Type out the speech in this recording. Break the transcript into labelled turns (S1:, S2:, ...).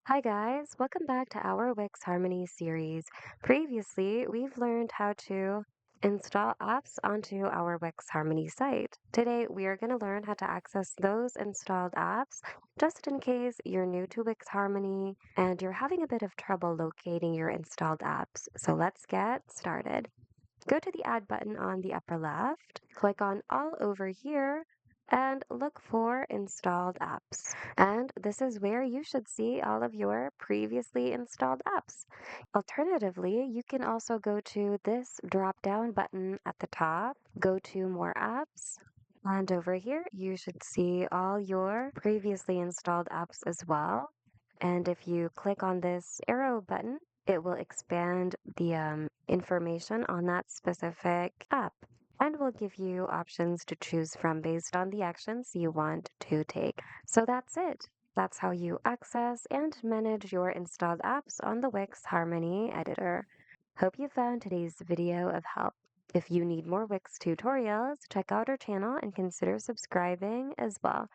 S1: Hi guys, welcome back to our Wix Harmony series. Previously, we've learned how to install apps onto our Wix Harmony site. Today, we are going to learn how to access those installed apps just in case you're new to Wix Harmony and you're having a bit of trouble locating your installed apps. So let's get started. Go to the Add button on the upper left, click on All over here, and look for Installed Apps. And this is where you should see all of your previously installed apps. Alternatively, you can also go to this drop down button at the top, go to More Apps, and over here you should see all your previously installed apps as well. And if you click on this arrow button, it will expand the information on that specific app and will give you options to choose from based on the actions you want to take. So that's it. That's how you access and manage your installed apps on the Wix Harmony Editor. Hope you found today's video of help. If you need more Wix tutorials, check out our channel and consider subscribing as well.